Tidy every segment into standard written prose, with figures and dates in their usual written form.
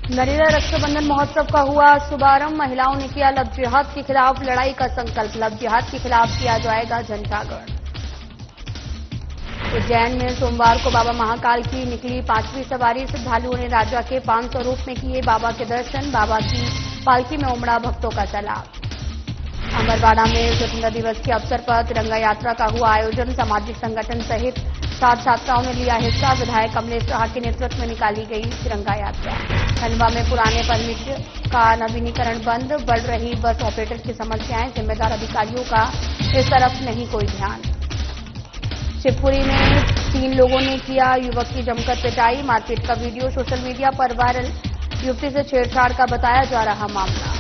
नरेला रक्षाबंधन महोत्सव का हुआ शुभारंभ। महिलाओं ने किया लव जिहाद के खिलाफ लड़ाई का संकल्प। लव जिहाद के खिलाफ किया जाएगा जन जागरण। उज्जैन में सोमवार को बाबा महाकाल की निकली 5वीं सवारी। श्रद्धालुओं ने राजा के 5 स्वरूप में किए बाबा के दर्शन। बाबा की पालकी में उमड़ा भक्तों का सैलाब। अमरवाड़ा में स्वतंत्रता दिवस के अवसर पर तिरंगा यात्रा का हुआ आयोजन। सामाजिक संगठन सहित 7 छात्राओं ने लिया हिस्सा। विधायक कमलेश साह के नेतृत्व में निकाली गई तिरंगा यात्रा। खंडवा में पुराने परमिट का नवीनीकरण बंद। बढ़ रही बस ऑपरेटर की समस्याएं। जिम्मेदार अधिकारियों का इस तरफ नहीं कोई ध्यान। शिवपुरी में 3 लोगों ने किया युवक की जमकर पिटाई। मारपीट का वीडियो सोशल मीडिया पर वायरल। युवती से छेड़छाड़ का बताया जा रहा मामला।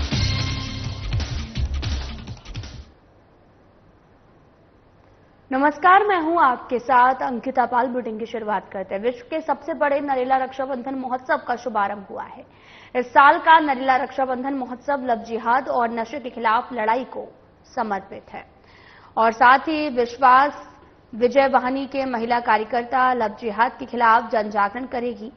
नमस्कार, मैं हूं आपके साथ अंकिता पाल। बुलेटिन की शुरुआत करते हैं। विश्व के सबसे बड़े नरेला रक्षाबंधन महोत्सव का शुभारंभ हुआ है। इस साल का नरेला रक्षाबंधन महोत्सव लव जिहाद और नशे के खिलाफ लड़ाई को समर्पित है और साथ ही विश्वास विजय वाहिनी के महिला कार्यकर्ता लव जिहाद के खिलाफ जन जागरण करेगी।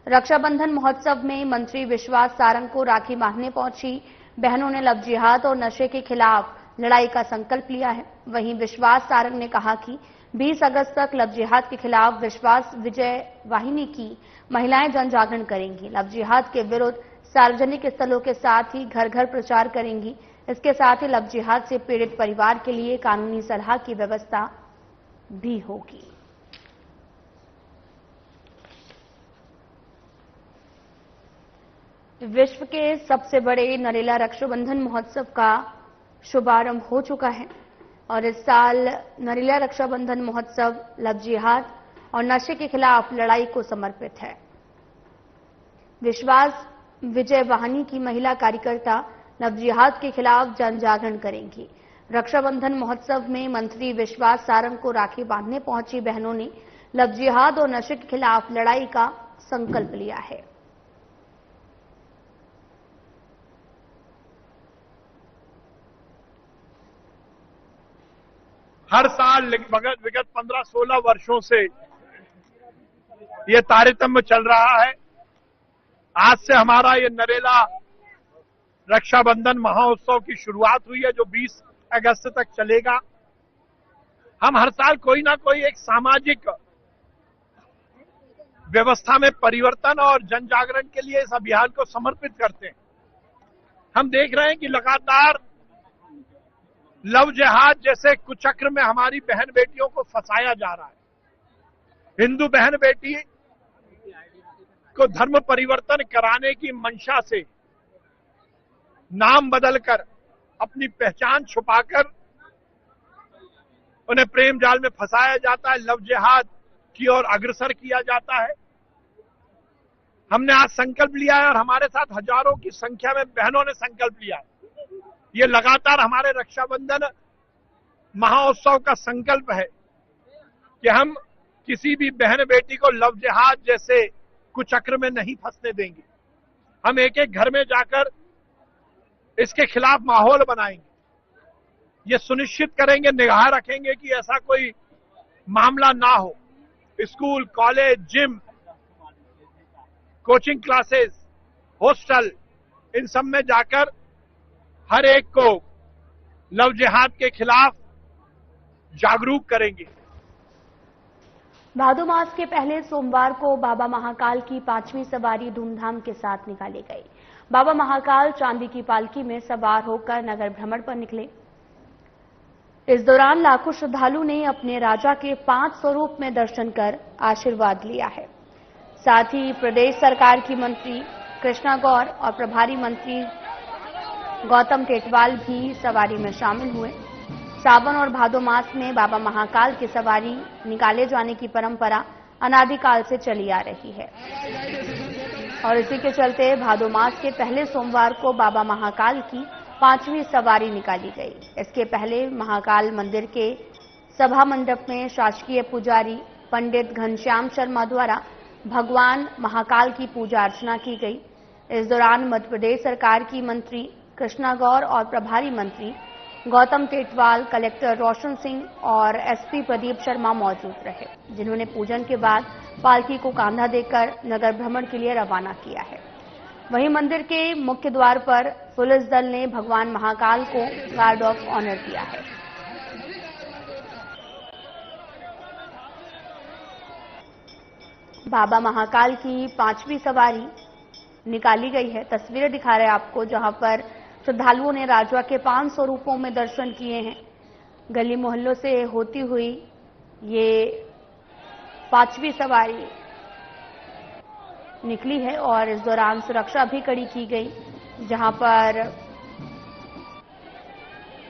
रक्षाबंधन महोत्सव में मंत्री विश्वास सारंग को राखी बांधने पहुंची बहनों ने लव जिहाद और नशे के खिलाफ लड़ाई का संकल्प लिया है। वहीं विश्वास सारंग ने कहा कि 20 अगस्त तक लव जिहाद के खिलाफ विश्वास विजय वाहिनी की महिलाएं जन जागरण करेंगी। लव जिहाद के विरुद्ध सार्वजनिक स्थलों के साथ ही घर घर प्रचार करेंगी। इसके साथ ही लव जिहाद से पीड़ित परिवार के लिए कानूनी सलाह की व्यवस्था भी होगी। विश्व के सबसे बड़े नरेला रक्षाबंधन महोत्सव का शुभारंभ हो चुका है और इस साल नरेला रक्षाबंधन महोत्सव लव जिहाद और नशे के खिलाफ लड़ाई को समर्पित है। विश्वास विजय वाहिनी की महिला कार्यकर्ता लव जिहाद के खिलाफ जन जागरण करेंगी। रक्षाबंधन महोत्सव में मंत्री विश्वास सारंग को राखी बांधने पहुंची बहनों ने लव जिहाद और नशे के खिलाफ लड़ाई का संकल्प लिया है। हर साल विगत 15-16 वर्षों से ये तारतम्य चल रहा है। आज से हमारा ये नरेला रक्षाबंधन महोत्सव की शुरुआत हुई है जो 20 अगस्त तक चलेगा। हम हर साल कोई ना कोई एक सामाजिक व्यवस्था में परिवर्तन और जन जागरण के लिए इस अभियान को समर्पित करते हैं। हम देख रहे हैं कि लगातार लव जिहाद जैसे कुचक्र में हमारी बहन बेटियों को फंसाया जा रहा है। हिंदू बहन बेटी को धर्म परिवर्तन कराने की मंशा से नाम बदलकर अपनी पहचान छुपाकर उन्हें प्रेम जाल में फंसाया जाता है। लव जिहाद की ओर अग्रसर किया जाता है। हमने आज संकल्प लिया है और हमारे साथ हजारों की संख्या में बहनों ने संकल्प लिया है। ये लगातार हमारे रक्षाबंधन महोत्सव का संकल्प है कि हम किसी भी बहन बेटी को लव जिहाद जैसे कुचक्र में नहीं फंसने देंगे। हम एक एक घर में जाकर इसके खिलाफ माहौल बनाएंगे। ये सुनिश्चित करेंगे, निगाह रखेंगे कि ऐसा कोई मामला ना हो। School, college, gym, coaching classes, hostel, इन सब में जाकर हर एक को लव जिहाद के खिलाफ जागरूक करेंगे। भादो मास के पहले सोमवार को बाबा महाकाल की 5वीं सवारी धूमधाम के साथ निकाली गई। बाबा महाकाल चांदी की पालकी में सवार होकर नगर भ्रमण पर निकले। इस दौरान लाखों श्रद्धालु ने अपने राजा के 5 स्वरूप में दर्शन कर आशीर्वाद लिया है। साथ ही प्रदेश सरकार की मंत्री कृष्णा गौर और प्रभारी मंत्री गौतम टेटवाल भी सवारी में शामिल हुए। सावन और भादो मास में बाबा महाकाल की सवारी निकाले जाने की परंपरा अनादिकाल से चली आ रही है और इसी के चलते भादो मास के पहले सोमवार को बाबा महाकाल की 5वीं सवारी निकाली गई। इसके पहले महाकाल मंदिर के सभा मंडप में शासकीय पुजारी पंडित घनश्याम शर्मा द्वारा भगवान महाकाल की पूजा अर्चना की गई। इस दौरान मध्य प्रदेश सरकार की मंत्री कृष्णा गौर और प्रभारी मंत्री गौतम टेटवाल, कलेक्टर रोशन सिंह और एसपी प्रदीप शर्मा मौजूद रहे, जिन्होंने पूजन के बाद पालकी को कांधा देकर नगर भ्रमण के लिए रवाना किया है। वहीं मंदिर के मुख्य द्वार पर पुलिस दल ने भगवान महाकाल को गार्ड ऑफ ऑनर दिया है। बाबा महाकाल की 5वीं सवारी निकाली गई है। तस्वीरें दिखा रहे हैं आपको, जहां पर श्रद्धालुओं ने राजा के 5 स्वरूपों में दर्शन किए हैं। गली मोहल्लों से होती हुई ये 5वीं सवारी निकली है और इस दौरान सुरक्षा भी कड़ी की गई, जहां पर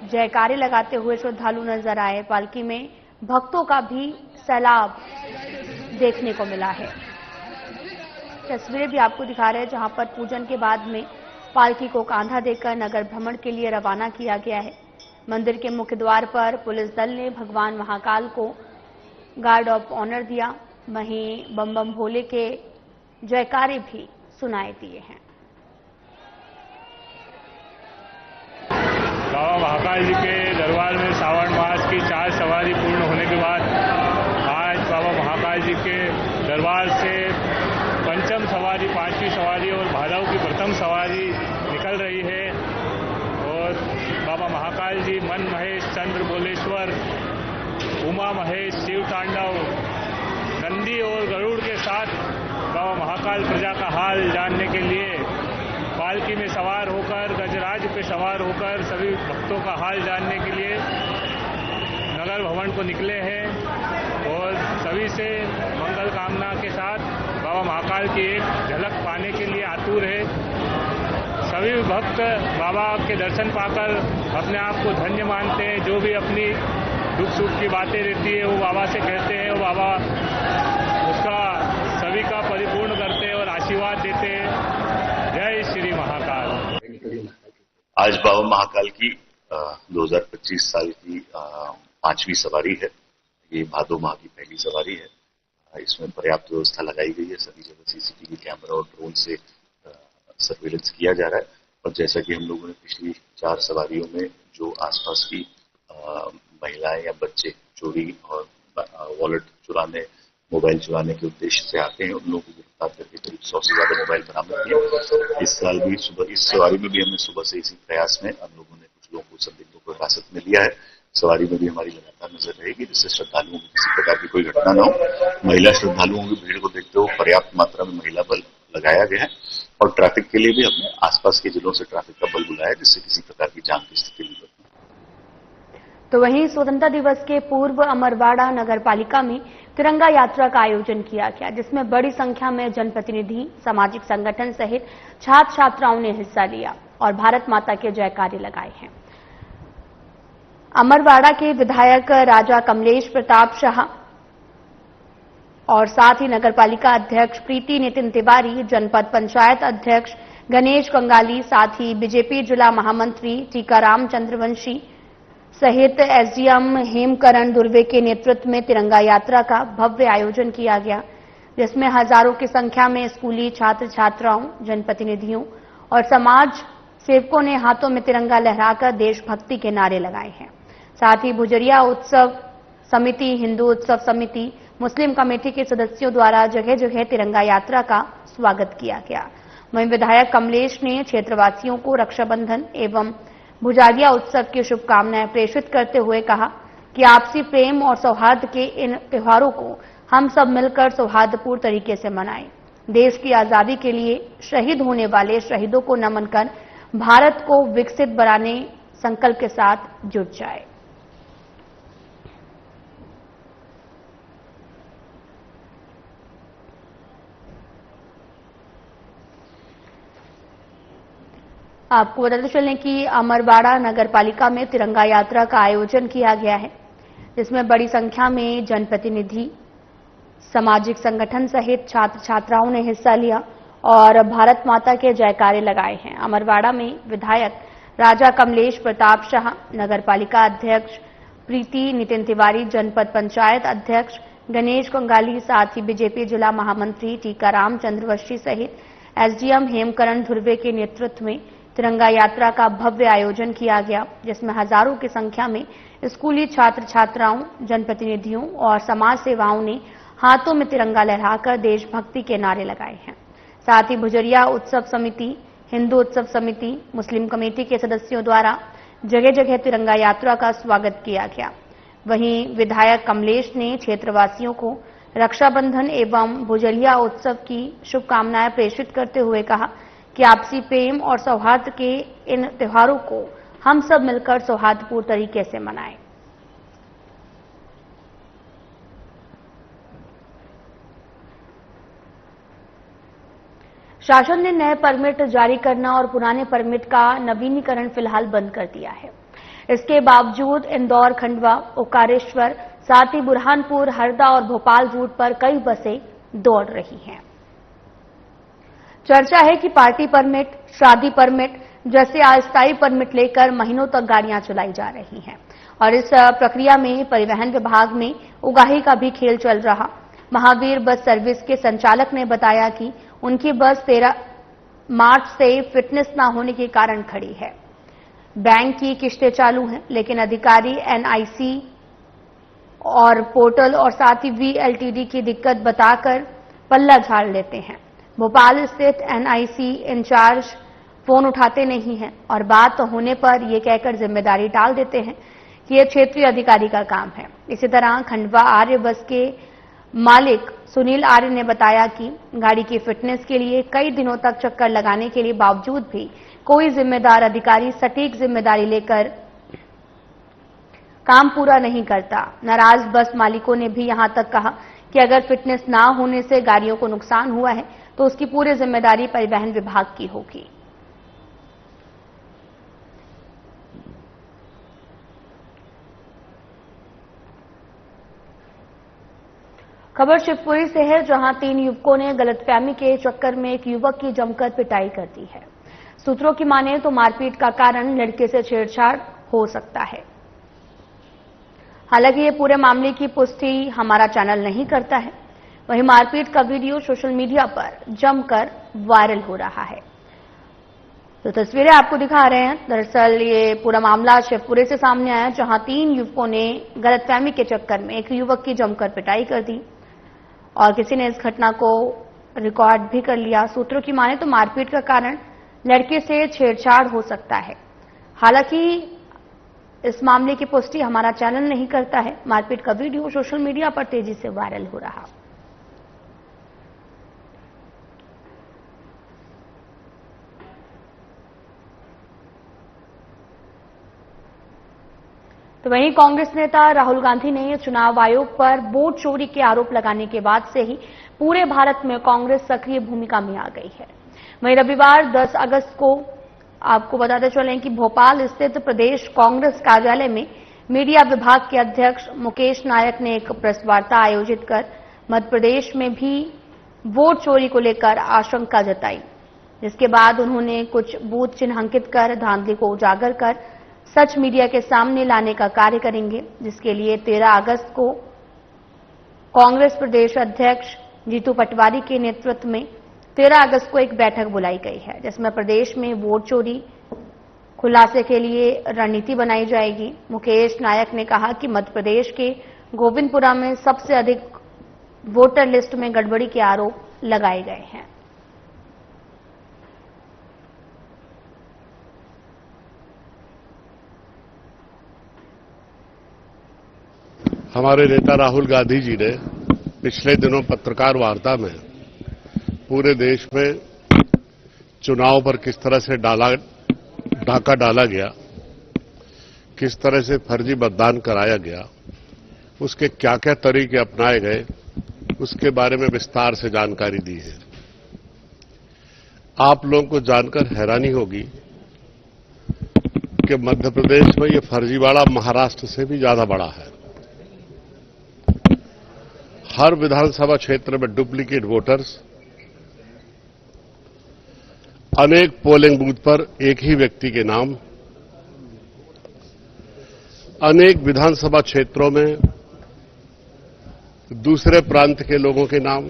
जयकारे लगाते हुए श्रद्धालु नजर आए। पालकी में भक्तों का भी सैलाब देखने को मिला है। तस्वीरें भी आपको दिखा रहे हैं, जहां पर पूजन के बाद में पालकी को कांधा देकर नगर भ्रमण के लिए रवाना किया गया है। मंदिर के मुख्य द्वार पर पुलिस दल ने भगवान महाकाल को गार्ड ऑफ ऑनर दिया। वहीं बम बम भोले के जयकारे भी सुनाए दिए हैं। बाबा महाकाल जी के दरबार में श्रावण मास की 4 सवारी पूर्ण होने के बाद आज बाबा महाकाल जी के दरबार से 5वीं सवारी, 5वीं सवारी और भादव की प्रथम सवारी निकल रही है। और बाबा महाकाल जी मन महेश चंद्र बोलेश्वर, उमा महेश शिव तांडव, नंदी और गरुड़ के साथ बाबा महाकाल प्रजा का हाल जानने के लिए पालकी में सवार होकर, गजराज पे सवार होकर सभी भक्तों का हाल जानने के लिए नगर भवन को निकले हैं और सभी से मंगल कामना के साथ बाबा महाकाल की एक झलक पाने के लिए आतुर है। सभी भक्त बाबा के दर्शन पाकर अपने आप को धन्य मानते हैं। जो भी अपनी दुख सुख की बातें रहती है वो बाबा से कहते हैं, वो बाबा उसका सभी का परिपूर्ण करते हैं और आशीर्वाद देते हैं। जय श्री महाकाल। आज बाबा महाकाल की 2025 साल की 5वीं सवारी है। ये भादो माह की पहली सवारी है। इसमें पर्याप्त व्यवस्था लगाई गई है। सभी जगह सीसीटीवी कैमरा और ड्रोन से सर्वेलेंस किया जा रहा है। और जैसा कि हम लोगों ने पिछली 4 सवारियों में जो आसपास की महिलाएं या बच्चे चोरी और वॉलेट चुराने, मोबाइल चुराने के उद्देश्य से आते हैं, उन लोगों को गिरफ्तार करके करीब 100 से ज्यादा मोबाइल बरामद किए। इस साल भी सुबह इस सवारी में भी हमने सुबह से इसी प्रयास में हम लोगों ने कुछ लोगों को, संदिग्धों को हिरासत में लिया है। सवारी में भी हमारी लगातार नजर रहेगी, जिससे श्रद्धालुओं को किसी प्रकार की कोई घटना न हो। महिला श्रद्धालुओं की भीड़ को देखते हुए पर्याप्त मात्रा में महिला बल लगाया गया है और ट्रैफिक के लिए भी हमने आसपास के जिलों से ट्रैफिक का बल बुलाया, जिससे किसी प्रकार की जाम की स्थिति नहीं बने। तो वहीं स्वतंत्रता दिवस के पूर्व अमरवाड़ा नगर पालिका में तिरंगा यात्रा का आयोजन किया गया, जिसमें बड़ी संख्या में जनप्रतिनिधि, सामाजिक संगठन सहित छात्र छात्राओं ने हिस्सा लिया और भारत माता के जयकारे लगाए हैं। अमरवाड़ा के विधायक राजा कमलेश प्रताप शाह और साथ ही नगरपालिका अध्यक्ष प्रीति नितिन तिवारी, जनपद पंचायत अध्यक्ष गणेश कंगाली, साथ ही बीजेपी जिला महामंत्री टीकाराम चंद्रवंशी सहित एसडीएम हेमकरण धुर्वे के नेतृत्व में तिरंगा यात्रा का भव्य आयोजन किया गया, जिसमें हजारों की संख्या में स्कूली छात्र छात्राओं, जनप्रतिनिधियों और समाज सेवकों ने हाथों में तिरंगा लहराकर देशभक्ति के नारे लगाए हैं। साथ ही भुजरिया उत्सव समिति, हिंदू उत्सव समिति, मुस्लिम कमेटी के सदस्यों द्वारा जगह जगह तिरंगा यात्रा का स्वागत किया गया। वहीं विधायक कमलेश ने क्षेत्रवासियों को रक्षाबंधन एवं भुजालिया उत्सव की शुभकामनाएं प्रेषित करते हुए कहा कि आपसी प्रेम और सौहार्द के इन त्योहारों को हम सब मिलकर सौहार्दपूर्ण तरीके से मनाएं। देश की आजादी के लिए शहीद होने वाले शहीदों को नमन कर भारत को विकसित बनाने संकल्प के साथ जुट जाए। आपको बताते चलें कि अमरवाड़ा नगर पालिका में तिरंगा यात्रा का आयोजन किया गया है, जिसमें बड़ी संख्या में जनप्रतिनिधि, सामाजिक संगठन सहित छात्र छात्राओं ने हिस्सा लिया और भारत माता के जयकारे लगाए हैं। अमरवाड़ा में विधायक राजा कमलेश प्रताप शाह, नगरपालिका अध्यक्ष प्रीति नितिन तिवारी, जनपद पंचायत अध्यक्ष गणेश कंगाली, साथ ही बीजेपी जिला महामंत्री टीकाराम चंद्रवंशी सहित एसडीएम हेमकरण धुर्वे के नेतृत्व में तिरंगा यात्रा का भव्य आयोजन किया गया, जिसमें हजारों की संख्या में स्कूली छात्र छात्राओं, जनप्रतिनिधियों और समाज सेवाओं ने हाथों में तिरंगा लहराकर देशभक्ति के नारे लगाए हैं। साथ ही भुजरिया उत्सव समिति, हिंदू उत्सव समिति, मुस्लिम कमेटी के सदस्यों द्वारा जगह जगह तिरंगा यात्रा का स्वागत किया गया। वहीं विधायक कमलेश ने क्षेत्रवासियों को रक्षाबंधन एवं भुजरिया उत्सव की शुभकामनाएं प्रेषित करते हुए कहा कि आपसी प्रेम और सौहार्द के इन त्योहारों को हम सब मिलकर सौहार्दपूर्ण तरीके से मनाएं। शासन ने नए परमिट जारी करना और पुराने परमिट का नवीनीकरण फिलहाल बंद कर दिया है। इसके बावजूद इंदौर, खंडवा, ओकारेश्वर, साथ ही बुरहानपुर, हरदा और भोपाल रूट पर कई बसें दौड़ रही हैं। चर्चा है कि पार्टी परमिट, शादी परमिट जैसे अस्थायी परमिट लेकर महीनों तक गाड़ियां चलाई जा रही हैं और इस प्रक्रिया में परिवहन विभाग में उगाही का भी खेल चल रहा। महावीर बस सर्विस के संचालक ने बताया कि उनकी बस 13 मार्च से फिटनेस न होने के कारण खड़ी है। बैंक की किस्तें चालू हैं, लेकिन अधिकारी एनआईसी और पोर्टल और साथ ही वीएलटीडी की दिक्कत बताकर पल्ला झाड़ लेते हैं। भोपाल स्थित एनआईसी इंचार्ज फोन उठाते नहीं हैं और बात होने पर ये कहकर जिम्मेदारी टाल देते हैं कि यह क्षेत्रीय अधिकारी का काम है। इसी तरह खंडवा आर्य बस के मालिक सुनील आर्य ने बताया कि गाड़ी की फिटनेस के लिए कई दिनों तक चक्कर लगाने के लिए बावजूद भी कोई जिम्मेदार अधिकारी सटीक जिम्मेदारी लेकर काम पूरा नहीं करता। नाराज बस मालिकों ने भी यहां तक कहा कि अगर फिटनेस ना होने से गाड़ियों को नुकसान हुआ है तो उसकी पूरी जिम्मेदारी परिवहन विभाग की होगी। खबर शिवपुरी से है, जहां 3 युवकों ने गलतफहमी के चक्कर में एक युवक की जमकर पिटाई कर दी है। सूत्रों की माने तो मारपीट का कारण लड़के से छेड़छाड़ हो सकता है। हालांकि ये पूरे मामले की पुष्टि हमारा चैनल नहीं करता है। वहीं मारपीट का वीडियो सोशल मीडिया पर जमकर वायरल हो रहा है। तो तस्वीरें आपको दिखा रहे हैं। दरअसल ये पूरा मामला शिवपुरी से सामने आया, जहां 3 युवकों ने गलतफहमी के चक्कर में एक युवक की जमकर पिटाई कर दी और किसी ने इस घटना को रिकॉर्ड भी कर लिया। सूत्रों की माने तो मारपीट का कारण लड़के से छेड़छाड़ हो सकता है। हालांकि इस मामले की पुष्टि हमारा चैनल नहीं करता है। मारपीट का वीडियो सोशल मीडिया पर तेजी से वायरल हो रहा। तो वहीं कांग्रेस नेता राहुल गांधी ने चुनाव आयोग पर वोट चोरी के आरोप लगाने के बाद से ही पूरे भारत में कांग्रेस सक्रिय भूमिका में आ गई है। वहीं रविवार 10 अगस्त को आपको बताते चलें कि भोपाल स्थित प्रदेश कांग्रेस कार्यालय में मीडिया विभाग के अध्यक्ष मुकेश नायक ने एक प्रेस वार्ता आयोजित कर मध्य प्रदेश में भी वोट चोरी को लेकर आशंका जताई, जिसके बाद उन्होंने कुछ बूथ चिन्हांकित कर धांधली को उजागर कर सच मीडिया के सामने लाने का कार्य करेंगे, जिसके लिए 13 अगस्त को कांग्रेस प्रदेश अध्यक्ष जीतू पटवारी के नेतृत्व में 13 अगस्त को एक बैठक बुलाई गई है, जिसमें प्रदेश में वोट चोरी खुलासे के लिए रणनीति बनाई जाएगी। मुकेश नायक ने कहा कि मध्य प्रदेश के गोविंदपुरा में सबसे अधिक वोटर लिस्ट में गड़बड़ी के आरोप लगाए गए हैं। हमारे नेता राहुल गांधी जी ने पिछले दिनों पत्रकार वार्ता में पूरे देश में चुनाव पर किस तरह से डाका डाला गया, किस तरह से फर्जी मतदान कराया गया, उसके क्या क्या तरीके अपनाए गए, उसके बारे में विस्तार से जानकारी दी है। आप लोगों को जानकर हैरानी होगी कि मध्य प्रदेश में ये फर्जीवाड़ा महाराष्ट्र से भी ज्यादा बड़ा है। हर विधानसभा क्षेत्र में डुप्लीकेट वोटर्स, अनेक पोलिंग बूथ पर एक ही व्यक्ति के नाम, अनेक विधानसभा क्षेत्रों में दूसरे प्रांत के लोगों के नाम,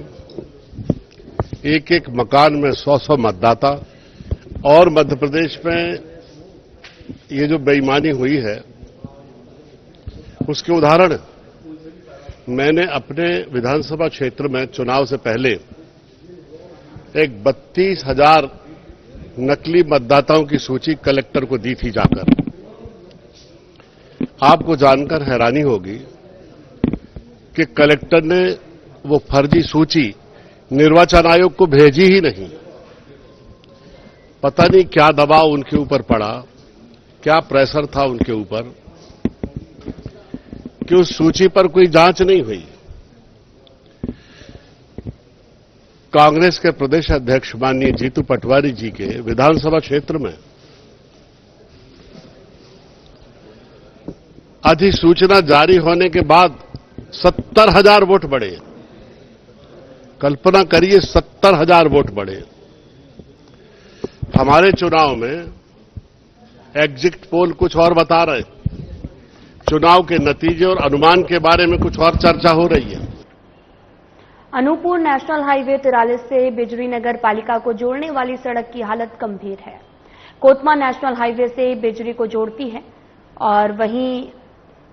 एक एक मकान में 100-100 मतदाता। और मध्य प्रदेश में ये जो बेईमानी हुई है उसके उदाहरण मैंने अपने विधानसभा क्षेत्र में चुनाव से पहले एक 32,000 नकली मतदाताओं की सूची कलेक्टर को दी थी जाकर। आपको जानकर हैरानी होगी कि कलेक्टर ने वो फर्जी सूची निर्वाचन आयोग को भेजी ही नहीं। पता नहीं क्या दबाव उनके ऊपर पड़ा, क्या प्रेशर था उनके ऊपर कि उस सूची पर कोई जांच नहीं हुई। कांग्रेस के प्रदेश अध्यक्ष माननीय जीतू पटवारी जी के विधानसभा क्षेत्र में अधिसूचना जारी होने के बाद 70,000 वोट बढ़े। कल्पना करिए, 70,000 वोट बढ़े। हमारे चुनाव में एग्जिट पोल कुछ और बता रहे, चुनाव के नतीजे और अनुमान के बारे में कुछ और चर्चा हो रही है। अनूपपुर नेशनल हाईवे 43 से बिजरी नगर पालिका को जोड़ने वाली सड़क की हालत गंभीर है। कोतमा नेशनल हाईवे से बिजरी को जोड़ती है और वहीं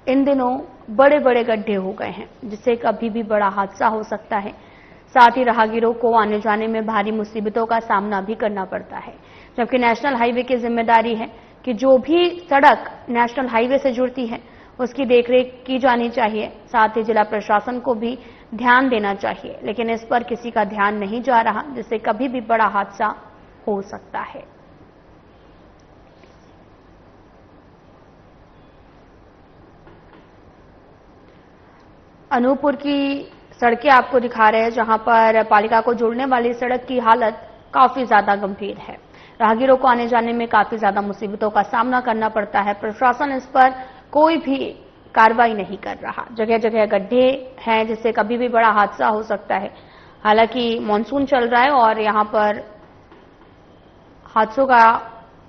इन दिनों बड़े बड़े गड्ढे हो गए हैं, जिससे कभी भी बड़ा हादसा हो सकता है। साथ ही राहगीरों को आने जाने में भारी मुसीबतों का सामना भी करना पड़ता है, जबकि नेशनल हाईवे की जिम्मेदारी है कि जो भी सड़क नेशनल हाईवे से जुड़ती है उसकी देखरेख की जानी चाहिए। साथ ही जिला प्रशासन को भी ध्यान देना चाहिए, लेकिन इस पर किसी का ध्यान नहीं जा रहा, जिससे कभी भी बड़ा हादसा हो सकता है। अनूपपुर की सड़कें आपको दिखा रहे हैं, जहां पर पालिका को जोड़ने वाली सड़क की हालत काफी ज्यादा गंभीर है। राहगीरों को आने जाने में काफी ज्यादा मुसीबतों का सामना करना पड़ता है। प्रशासन इस पर कोई भी कार्रवाई नहीं कर रहा। जगह जगह गड्ढे हैं, जिससे कभी भी बड़ा हादसा हो सकता है। हालांकि मानसून चल रहा है और यहां पर हादसों का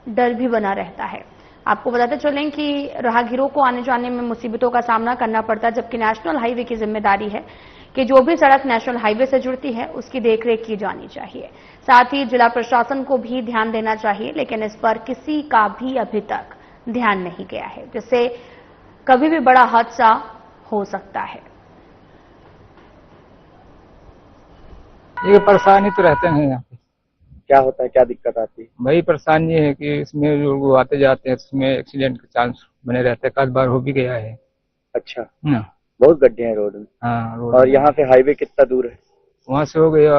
डर भी बना रहता है। आपको बताते चलें कि राहगीरों को आने जाने में मुसीबतों का सामना करना पड़ता है, जबकि नेशनल हाईवे की जिम्मेदारी है कि जो भी सड़क नेशनल हाईवे से जुड़ती है उसकी देखरेख की जानी चाहिए। साथ ही जिला प्रशासन को भी ध्यान देना चाहिए, लेकिन इस पर किसी का भी अभी तक ध्यान नहीं गया है, जिससे कभी भी बड़ा हादसा हो सकता है। ये परेशानी तो रहते हैं यहाँ पे। क्या होता है, क्या दिक्कत आती है? वही परेशानी है कि इसमें लोग आते जाते हैं, इसमें एक्सीडेंट के चांस बने रहते हैं। कई बार हो भी गया है। अच्छा, बहुत गड्ढे हैं रोड में। हाँ, रोड और यहाँ से हाईवे कितना दूर है? वहाँ से हो गया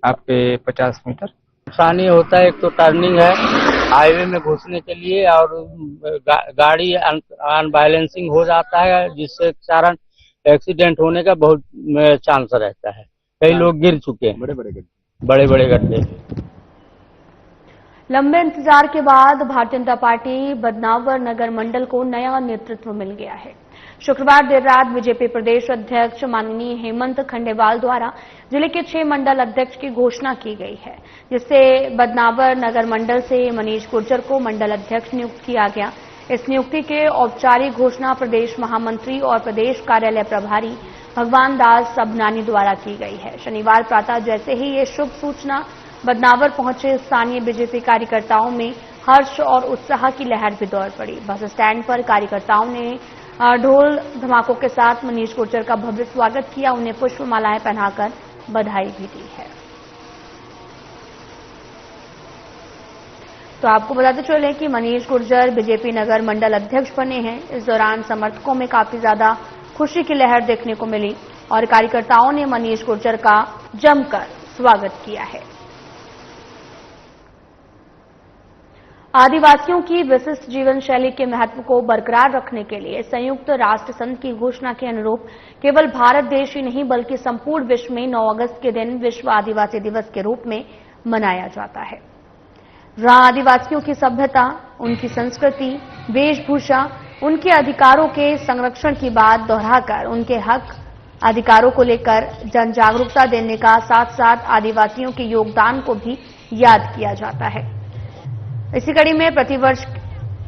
आपके 50 मीटर। परेशानी होता है, एक तो टर्निंग है हाईवे में घुसने के लिए, और गाड़ी अनबैलेंसिंग हो जाता है, जिससे कारण एक्सीडेंट होने का बहुत चांस रहता है। कई लोग गिर चुके हैं, बड़े बड़े गड्ढे। लंबे इंतजार के बाद भारतीय जनता पार्टी बदनावर नगर मंडल को नया नेतृत्व मिल गया है। शुक्रवार देर रात बीजेपी प्रदेश अध्यक्ष माननीय हेमंत खंडेवाल द्वारा जिले के 6 मंडल अध्यक्ष की घोषणा की गई है, जिससे बदनावर नगर मंडल से मनीष गुर्जर को मंडल अध्यक्ष नियुक्त किया गया। इस नियुक्ति के औपचारिक घोषणा प्रदेश महामंत्री और प्रदेश कार्यालय प्रभारी भगवान दास सबनानी द्वारा की गई है। शनिवार प्रातः जैसे ही ये शुभ सूचना बदनावर पहुंचे, स्थानीय बीजेपी कार्यकर्ताओं में हर्ष और उत्साह की लहर भी दौड़ पड़ी। बस स्टैंड पर कार्यकर्ताओं ने ढोल धमाकों के साथ मनीष गुर्जर का भव्य स्वागत किया, उन्हें पुष्पमालाएं पहनाकर बधाई भी दी है। तो आपको बताते चले कि मनीष गुर्जर बीजेपी नगर मंडल अध्यक्ष बने हैं। इस दौरान समर्थकों में काफी ज्यादा खुशी की लहर देखने को मिली और कार्यकर्ताओं ने मनीष गुर्जर का जमकर स्वागत किया है। आदिवासियों की विशिष्ट जीवन शैली के महत्व को बरकरार रखने के लिए संयुक्त राष्ट्र संघ की घोषणा के अनुरूप केवल भारत देश ही नहीं बल्कि संपूर्ण विश्व में 9 अगस्त के दिन विश्व आदिवासी दिवस के रूप में मनाया जाता है। जहां आदिवासियों की सभ्यता, उनकी संस्कृति, वेशभूषा, उनके अधिकारों के संरक्षण की बात दोहराकर उनके हक अधिकारों को लेकर जन जागरूकता देने का साथ साथ आदिवासियों के योगदान को भी याद किया जाता है। इसी कड़ी में प्रतिवर्ष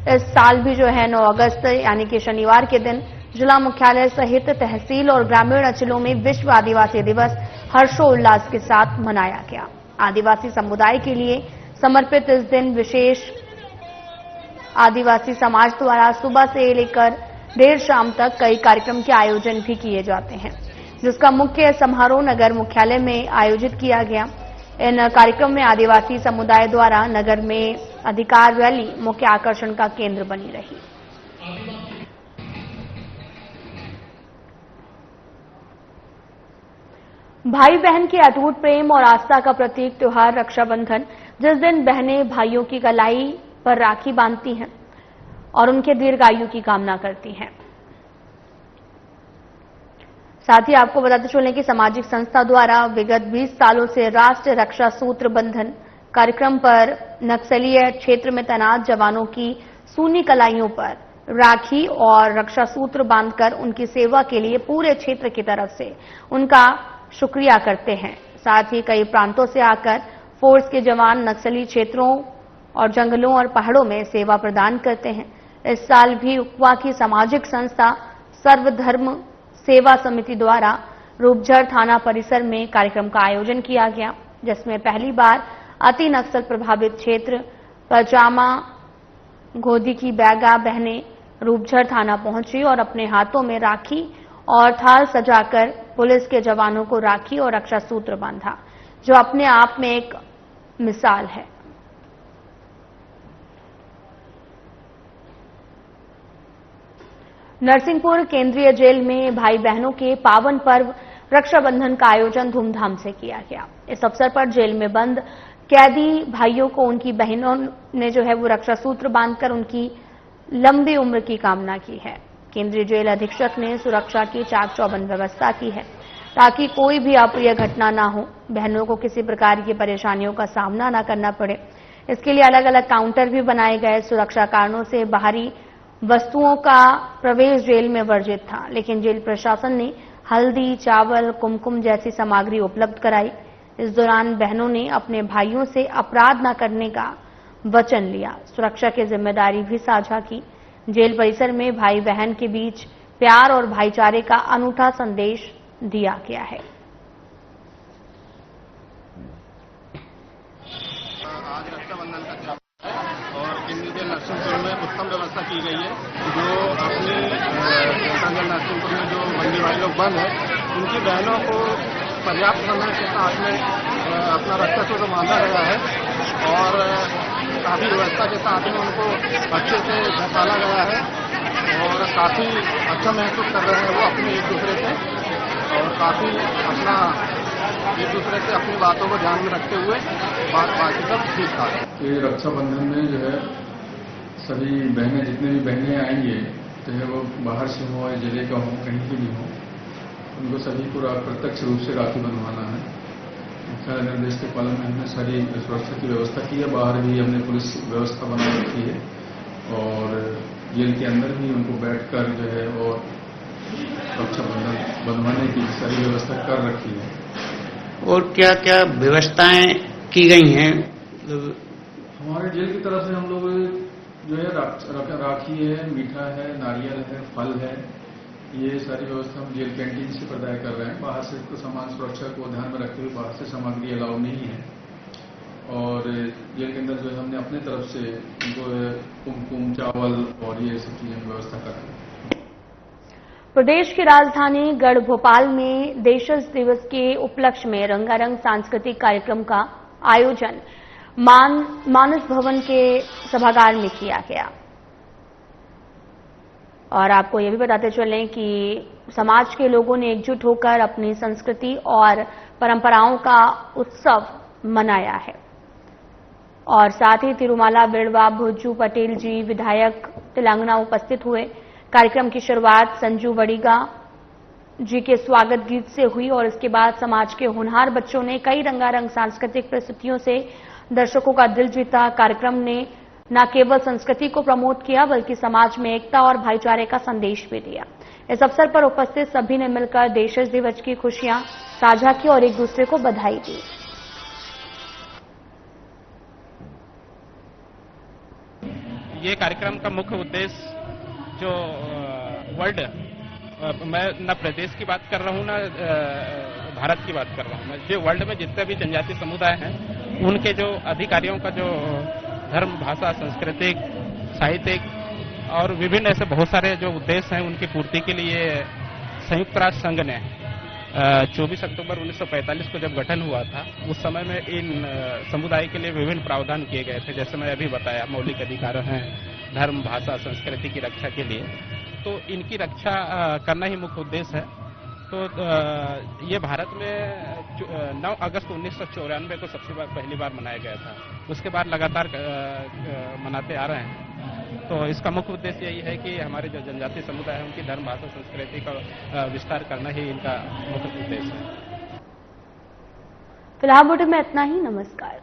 इस साल भी जो है 9 अगस्त यानी कि शनिवार के दिन जिला मुख्यालय सहित तहसील और ग्रामीण अंचलों में विश्व आदिवासी दिवस हर्षोल्लास के साथ मनाया गया। आदिवासी समुदाय के लिए समर्पित इस दिन विशेष आदिवासी समाज द्वारा सुबह से लेकर देर शाम तक कई कार्यक्रम के आयोजन भी किए जाते हैं। जिसका मुख्य समारोह नगर मुख्यालय में आयोजित किया गया। इन कार्यक्रम में आदिवासी समुदाय द्वारा नगर में अधिकार रैली मुख्य आकर्षण का केंद्र बनी रही। भाई बहन के अटूट प्रेम और आस्था का प्रतीक त्योहार रक्षाबंधन, जिस दिन बहनें भाइयों की कलाई पर राखी बांधती हैं और उनके दीर्घायु की कामना करती हैं। साथ ही आपको बताते चलें कि सामाजिक संस्था द्वारा विगत 20 सालों से राष्ट्रीय रक्षा सूत्र बंधन कार्यक्रम पर नक्सलीय क्षेत्र में तैनात जवानों की सूनी कलाइयों पर राखी और रक्षा सूत्र बांधकर उनकी सेवा के लिए पूरे क्षेत्र की तरफ से उनका शुक्रिया करते हैं। साथ ही कई प्रांतों से आकर फोर्स के जवान नक्सली क्षेत्रों और जंगलों और पहाड़ों में सेवा प्रदान करते हैं। इस साल भी उक्वा की सामाजिक संस्था सर्वधर्म सेवा समिति द्वारा रूपझर थाना परिसर में कार्यक्रम का आयोजन किया गया, जिसमें पहली बार अति नक्सल प्रभावित क्षेत्र पजामा गोदी की बैगा बहनें रूपझर थाना पहुंची और अपने हाथों में राखी और थाल सजाकर पुलिस के जवानों को राखी और रक्षा सूत्र बांधा, जो अपने आप में एक मिसाल है। नरसिंहपुर केंद्रीय जेल में भाई बहनों के पावन पर्व रक्षाबंधन का आयोजन धूमधाम से किया गया। इस अवसर पर जेल में बंद कैदी भाइयों को उनकी बहनों ने जो है वो रक्षा सूत्र बांधकर उनकी लंबी उम्र की कामना की है। केंद्रीय जेल अधीक्षक ने सुरक्षा की चाक चौबंद व्यवस्था की है ताकि कोई भी अप्रिय घटना न हो, बहनों को किसी प्रकार की परेशानियों का सामना न करना पड़े। इसके लिए अलग अलग काउंटर भी बनाए गए। सुरक्षा कारणों से बाहरी वस्तुओं का प्रवेश जेल में वर्जित था, लेकिन जेल प्रशासन ने हल्दी, चावल, कुमकुम जैसी सामग्री उपलब्ध कराई। इस दौरान बहनों ने अपने भाइयों से अपराध न करने का वचन लिया, सुरक्षा की जिम्मेदारी भी साझा की। जेल परिसर में भाई बहन के बीच प्यार और भाईचारे का अनूठा संदेश दिया गया है। आज रक्षाबंधन का त्योहार और केंद्रीय जेल नरसिंहपुर में उत्तम व्यवस्था की गई है। जो अपनी जेल नरसिंहपुर में जो बंदी भाई लोग बंद है, उनकी बहनों को पर्याप्त समय के साथ में अपना रक्षा सूत्र बांधा गया है और काफी व्यवस्था के साथ में उनको अच्छे से पाला गया है और काफी अच्छा महसूस कर रहे हैं वो अपने एक दूसरे से और काफी अपना एक दूसरे से अपनी बातों को ध्यान में रखते हुए बाकी सब ठीक ठाक। ये रक्षाबंधन में जो है सभी बहनें, जितने भी बहनें आएंगे चाहे वो बाहर से हो या जिले का हो, कहीं की भी हो, उनको सभी को प्रत्यक्ष रूप से राखी बंधवाना है। मुख्य निर्देश के पालन में हमने सारी सुरक्षा की व्यवस्था की है। बाहर भी हमने पुलिस व्यवस्था बना रखी है और जेल के अंदर भी उनको बैठकर जो है और रक्षाबंधन बंधवाने की सारी व्यवस्था कर रखी है। और क्या क्या व्यवस्थाएं की गई हैं? हमारे जेल की तरफ से हम लोग जो है राखी है, मीठा है, नारियल है, फल है, ये सारी व्यवस्था हम जेल कैंटीन से प्रदाय कर रहे हैं। बाहर से तो सामान सुरक्षा को ध्यान में रखते हुए बाहर से सामग्री अलाउ नहीं है और जेल के अंदर जो है हमने अपने तरफ से उनको कुमकुम, चावल और ये सब चीजें व्यवस्था कर रहे हैं। प्रदेश की राजधानी गढ़ भोपाल में देशज दिवस के उपलक्ष्य में रंगारंग सांस्कृतिक कार्यक्रम का आयोजन मानस भवन के सभागार में किया गया। और आपको यह भी बताते चलें कि समाज के लोगों ने एकजुट होकर अपनी संस्कृति और परंपराओं का उत्सव मनाया है। और साथ ही तिरुमाला बिड़वा भुज्जू पटेल जी विधायक तेलंगाना उपस्थित हुए। कार्यक्रम की शुरुआत संजू वड़ीगा जी के स्वागत गीत से हुई और इसके बाद समाज के होनहार बच्चों ने कई रंगारंग सांस्कृतिक प्रस्तुतियों से दर्शकों का दिल जीता। कार्यक्रम ने न केवल संस्कृति को प्रमोट किया बल्कि समाज में एकता और भाईचारे का संदेश भी दिया। इस अवसर पर उपस्थित सभी ने मिलकर देशज दिवस की खुशियां साझा की और एक दूसरे को बधाई दी। ये कार्यक्रम का मुख्य उद्देश्य जो वर्ल्ड, मैं न प्रदेश की बात कर रहा हूँ न भारत की बात कर रहा हूँ, जो वर्ल्ड में जितने भी जनजातीय समुदाय हैं उनके जो अधिकारियों का जो धर्म, भाषा, सांस्कृतिक, साहित्यिक और विभिन्न ऐसे बहुत सारे जो उद्देश्य हैं उनकी पूर्ति के लिए संयुक्त राष्ट्र संघ ने 24 अक्टूबर 1945 को जब गठन हुआ था, उस समय में इन समुदाय के लिए विभिन्न प्रावधान किए गए थे। जैसे मैं अभी बताया, मौलिक अधिकार हैं, धर्म, भाषा, संस्कृति की रक्षा के लिए। तो इनकी रक्षा करना ही मुख्य उद्देश्य है। तो ये भारत में 9 अगस्त 1994 को पहली बार मनाया गया था। उसके बाद लगातार मनाते आ रहे हैं। तो इसका मुख्य उद्देश्य यही है कि हमारे जो जनजातीय समुदाय है उनकी धर्म, भाषा, संस्कृति का विस्तार करना ही इनका मुख्य उद्देश्य है। फिलहाल बुलेटिन में इतना ही। नमस्कार।